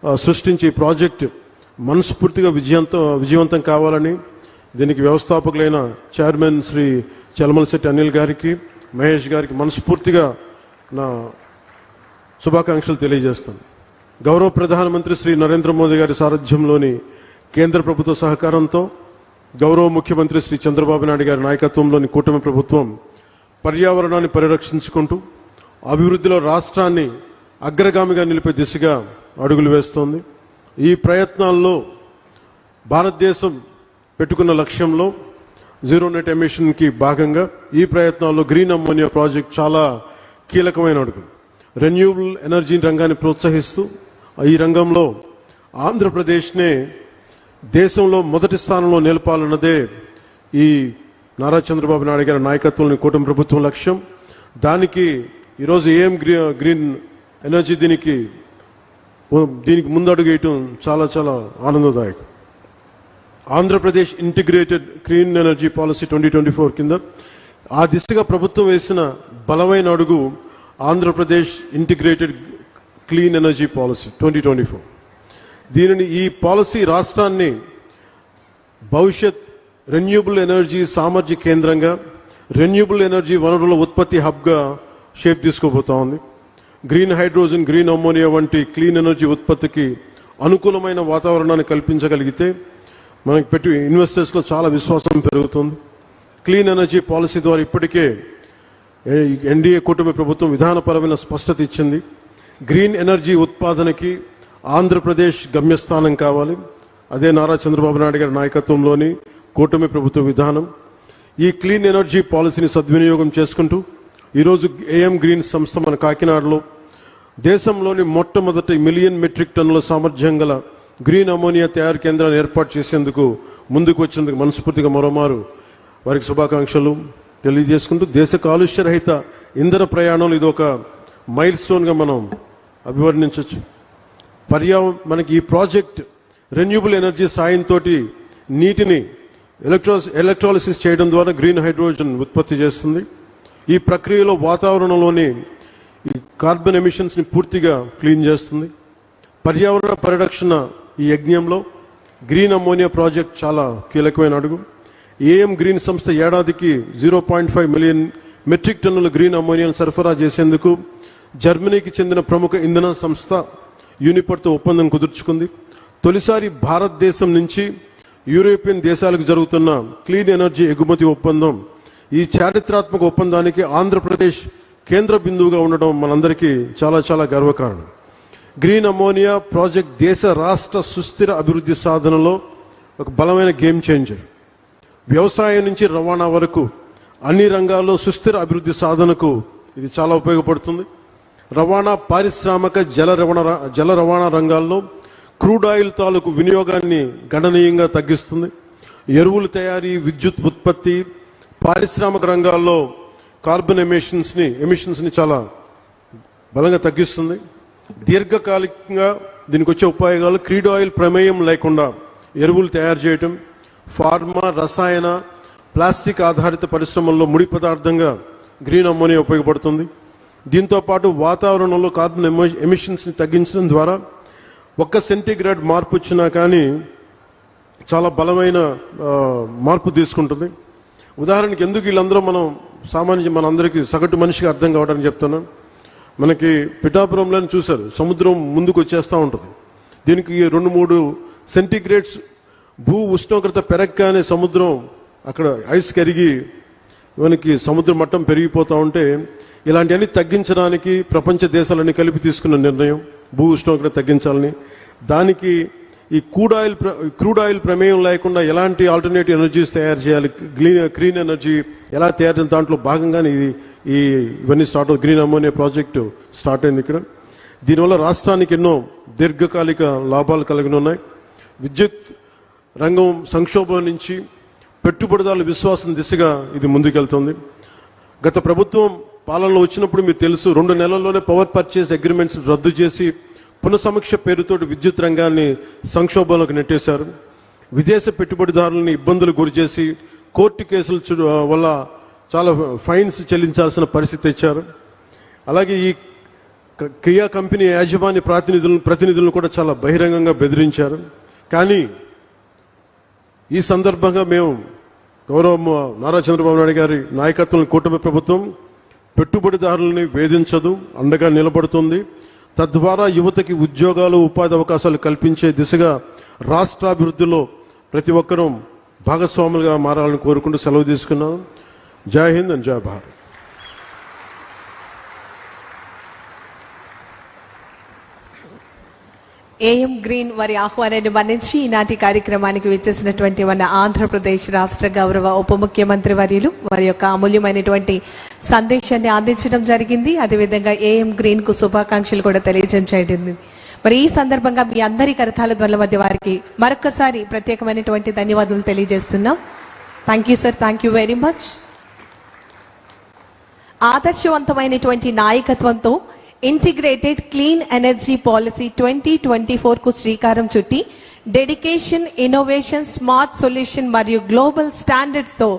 సృష్టించి ఈ ప్రాజెక్ట్ మనస్ఫూర్తిగా విజయవంతం కావాలని దీనికి వ్యవస్థాపకులైన చైర్మన్ శ్రీ చలమలశెట్టి అనిల్ గారికి, మహేష్ గారికి మనస్ఫూర్తిగా నా శుభాకాంక్షలు తెలియజేస్తాను. గౌరవ ప్రధానమంత్రి శ్రీ నరేంద్ర మోదీ గారి సారథ్యంలోని కేంద్ర ప్రభుత్వ సహకారంతో గౌరవ ముఖ్యమంత్రి శ్రీ చంద్రబాబు నాయుడు గారి నాయకత్వంలోని కూటమి ప్రభుత్వం పర్యావరణాన్ని పరిరక్షించుకుంటూ అభివృద్ధిలో రాష్ట్రాన్ని అగ్రగామిగా నిలిపే దిశగా అడుగులు వేస్తోంది. ఈ ప్రయత్నాల్లో భారతదేశం పెట్టుకున్న లక్ష్యంలో జీరో నెట్ ఎమిషన్కి భాగంగా ఈ ప్రయత్నాల్లో గ్రీన్ అమ్మోనియా ప్రాజెక్ట్ చాలా కీలకమైన అడుగు. రెన్యూవబుల్ ఎనర్జీ రంగాన్ని ప్రోత్సహిస్తూ ఈ రంగంలో ఆంధ్రప్రదేశ్నే దేశంలో మొదటి స్థానంలో నిలపాలన్నదే ఈ నారా చంద్రబాబు నాయుడు గారి నాయకత్వంలోని కూటమి ప్రభుత్వం లక్ష్యం. దానికి ఈరోజు ఏఎం గ్రీన్ ఎనర్జీ దీనికి ముందడుగు వేయటం చాలా చాలా ఆనందదాయకం. Andhra Pradesh integrated clean energy policy 2024 కింద ఆ దిశగా ప్రభుత్వం వేసిన బలమైన అడుగు Andhra Pradesh integrated clean energy policy 2024. ఈ పాలసీ రాష్ట్రాన్ని భవిష్యత్ రెన్యూబుల్ ఎనర్జీ సామర్థ్య కేంద్రంగా, రెన్యూబుల్ ఎనర్జీ వనరుల ఉత్పత్తి హబ్గా షేప్ తీసుకోబోతా ఉంది. గ్రీన్ హైడ్రోజన్, గ్రీన్ అమ్మోనియా వంటి క్లీన్ ఎనర్జీ ఉత్పత్తికి అనుకూలమైన వాతావరణాన్ని కల్పించగలిగితే మనకి పెట్టి ఇన్వెస్టర్స్లో చాలా విశ్వాసం పెరుగుతుంది. క్లీన్ ఎనర్జీ పాలసీ ద్వారా ఇప్పటికే ఎన్డీఏ కూటమి ప్రభుత్వం విధానపరమైన స్పష్టత ఇచ్చింది. గ్రీన్ ఎనర్జీ ఉత్పాదనకి ఆంధ్రప్రదేశ్ గమ్యస్థానం కావాలి. అదే నారా చంద్రబాబు నాయుడు గారి నాయకత్వంలోని కూటమి ప్రభుత్వ విధానం. ఈ క్లీన్ ఎనర్జీ పాలసీని సద్వినియోగం చేసుకుంటూ ఈరోజు ఏఎం గ్రీన్ సంస్థ మన కాకినాడలో దేశంలోని మొట్టమొదటి 1 మిలియన్ మెట్రిక్ టన్నుల సామర్థ్యం గల గ్రీన్ అమోనియా తయారు కేంద్రాన్ని ఏర్పాటు చేసేందుకు ముందుకు వచ్చేందుకు మనస్ఫూర్తిగా మరోమారు వారికి శుభాకాంక్షలు తెలియజేసుకుంటూ దేశ కాలుష్య రహిత ఇంధన ప్రయాణంలో ఇది ఒక మైల్ స్టోన్గా మనం అభివర్ణించవచ్చు. మనకి ఈ ప్రాజెక్ట్ రెన్యూబుల్ ఎనర్జీ సాయంతో నీటిని ఎలక్ట్రాలిసిస్ చేయడం ద్వారా గ్రీన్ హైడ్రోజన్ ఉత్పత్తి చేస్తుంది. ఈ ప్రక్రియలో వాతావరణంలోని ఈ కార్బన్ ఎమిషన్స్ని పూర్తిగా క్లీన్ చేస్తుంది. పర్యావరణ పరిరక్షణ ఈ యజ్ఞంలో గ్రీన్ అమ్మోనియా ప్రాజెక్ట్ చాలా కీలకమైన అడుగు. ఏఎం గ్రీన్ సంస్థ ఏడాదికి 0.5 మిలియన్ మెట్రిక్ టన్నుల గ్రీన్ అమ్మోనియాను సరఫరా చేసేందుకు జర్మనీకి చెందిన ప్రముఖ ఇంధన సంస్థ యూనిపర్తో ఒప్పందం కుదుర్చుకుంది. తొలిసారి భారతదేశం నుంచి యూరోపియన్ దేశాలకు జరుగుతున్న క్లీన్ ఎనర్జీ ఎగుమతి ఒప్పందం. ఈ చారిత్రాత్మక ఒప్పందానికి ఆంధ్రప్రదేశ్ కేంద్ర బిందువుగా ఉండడం మనందరికీ చాలా చాలా గర్వకారణం. గ్రీన్ అమ్మోనియా ప్రాజెక్ట్ దేశ రాష్ట్ర సుస్థిర అభివృద్ధి సాధనలో ఒక బలమైన గేమ్ చేంజర్. వ్యవసాయం నుంచి రవాణా వరకు అన్ని రంగాల్లో సుస్థిర అభివృద్ధి సాధనకు ఇది చాలా ఉపయోగపడుతుంది. రవాణా, పారిశ్రామిక, జల రవాణా రంగాల్లో క్రూడ్ ఆయిల్ తాలూకు వినియోగాన్ని గణనీయంగా తగ్గిస్తుంది. ఎరువుల తయారీ, విద్యుత్ ఉత్పత్తి, పారిశ్రామిక రంగాల్లో కార్బన్ ఎమిషన్స్ని చాలా బలంగా తగ్గిస్తుంది. దీర్ఘకాలికంగా దీనికి వచ్చే ఉపయోగాలు క్రూడ్ ఆయిల్ ప్రమేయం లేకుండా ఎరువులు తయారు చేయటం, ఫార్మా, రసాయన, ప్లాస్టిక్ ఆధారిత పరిశ్రమల్లో ముడి పదార్థంగా గ్రీన్ అమ్మోనియా ఉపయోగపడుతుంది. దీంతోపాటు వాతావరణంలో కార్బన్ ఎమిషన్స్ని తగ్గించడం ద్వారా 1 సెంటీగ్రేడ్ మార్పు వచ్చినా కానీ చాలా బలమైన మార్పు తీసుకుంటుంది. ఉదాహరణకి ఎందుకు వీళ్ళందరూ మనందరికీ సగటు మనిషికి అర్థం కావడానికి చెప్తున్నాను. మనకి పిఠాపురంలోనే చూశారు, సముద్రం ముందుకు వచ్చేస్తూ ఉంటుంది. దీనికి 2-3 సెంటీగ్రేడ్స్ భూ ఉష్ణోగ్రత పెరగగానే సముద్రం అక్కడ ఐస్ కరిగి మనకి సముద్ర మట్టం పెరిగిపోతూ ఉంటే ఇలాంటివన్నీ తగ్గించడానికి ప్రపంచ దేశాలన్నీ కలిపి తీసుకున్న నిర్ణయం భూ ఉష్ణోగ్రత తగ్గించాలని. దానికి ఈ క్రూడ్ ఆయిల్ ప్రమేయం లేకుండా ఎలాంటి ఆల్టర్నేటివ్ ఎనర్జీస్ తయారు చేయాలి, క్లీన్ ఎనర్జీ ఎలా తయారు చేయాలి, దాంట్లో భాగంగానే ఇవన్నీ స్టార్ట్ అవుతుంది. గ్రీన్ అమ్మోనియా ప్రాజెక్టు స్టార్ట్ అయింది ఇక్కడ. దీనివల్ల రాష్ట్రానికి ఎన్నో దీర్ఘకాలిక లాభాలు కలిగి ఉన్నాయి. విద్యుత్ రంగం సంక్షోభం నుంచి పెట్టుబడిదారుల విశ్వాసం దిశగా ఇది ముందుకెళ్తుంది. గత ప్రభుత్వం పాలనలో వచ్చినప్పుడు మీకు తెలుసు, 2 నెలల్లోనే పవర్ పర్చేస్ అగ్రిమెంట్స్ రద్దు చేసి పునఃసమీక్ష పేరుతో విద్యుత్ రంగాన్ని సంక్షోభంలోకి నెట్టేశారు. విదేశ పెట్టుబడిదారులని ఇబ్బందులు గురి చేసి కోర్టు కేసుల వల్ల చాలా ఫైన్స్ చెల్లించాల్సిన పరిస్థితి తెచ్చారు. అలాగే ఈ కియా కంపెనీ యాజమాన్య ప్రతినిధులను కూడా చాలా బహిరంగంగా బెదిరించారు. కానీ ఈ సందర్భంగా మేము గౌరవ నారా చంద్రబాబు నాయుడు గారి నాయకత్వంలో కూటమి ప్రభుత్వం పెట్టుబడిదారులని వేధించదు, అండగా నిలబడుతుంది. తద్వారా యువతకి ఉద్యోగాలు, ఉపాధి అవకాశాలు కల్పించే దిశగా రాష్ట్రాభివృద్ధిలో ప్రతి ఒక్కరూ భాగస్వాములుగా మారాలని కోరుకుంటూ సెలవు తీసుకున్నాం. జై హింద్ అండ్ జై భారత్. ఏఎం గ్రీన్ వారి ఆహ్వానాన్ని మన్నించి ఈనాటి కార్యక్రమానికి విచ్చేసినటువంటి మన ఆంధ్రప్రదేశ్ రాష్ట్ర గౌరవ ఉప ముఖ్యమంత్రి వర్యులు వారి యొక్క అమూల్యమైనటువంటి సందేశాన్ని అందించడం జరిగింది. అదేవిధంగా ఏఎం గ్రీన్ కు శుభాకాంక్షలు కూడా తెలియజేయడం జరిగింది. మరి ఈ సందర్భంగా మీ అందరి కరతాళ ధ్వనుల మధ్య వారికి మరొకసారి ప్రత్యేకమైనటువంటి ధన్యవాదాలు తెలియజేస్తున్నాం. Thank you sir, thank you very much. ఆదర్శవంతమైనటువంటి నాయకత్వంతో ఇంటిగ్రేటెడ్ క్లీన్ ఎనర్జీ పాలసీ 2024 కు శ్రీకారం చుట్టి డెడికేషన్, ఇన్నోవేషన్, స్మార్ట్ సొల్యూషన్ మరియు గ్లోబల్ స్టాండర్డ్స్ తో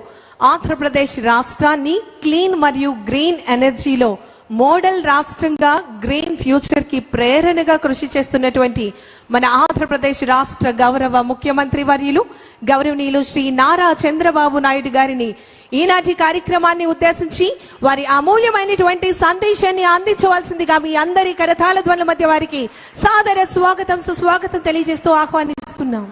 ఆంధ్రప్రదేశ్ రాష్ట్రాన్ని క్లీన్ మరియు గ్రీన్ ఎనర్జీలో మోడల్ రాష్ట్రంగా గ్రీన్ ఫ్యూచర్ కి ప్రేరణగా కృషి చేస్తున్నటువంటి మన ఆంధ్రప్రదేశ్ రాష్ట్ర గౌరవ ముఖ్యమంత్రి వర్యులు గౌరవనీయులు శ్రీ నారా చంద్రబాబు నాయుడు గారిని ఈనాటి కార్యక్రమాన్ని ఉద్దేశించి వారి అమూల్యమైనటువంటి సందేశాన్ని అందించవలసిందిగా మీ అందరి కరతాళ ధ్వనుల మధ్య వారికి సాదర స్వాగతం, సుస్వాగతం తెలియజేస్తూ ఆహ్వానిస్తున్నాం.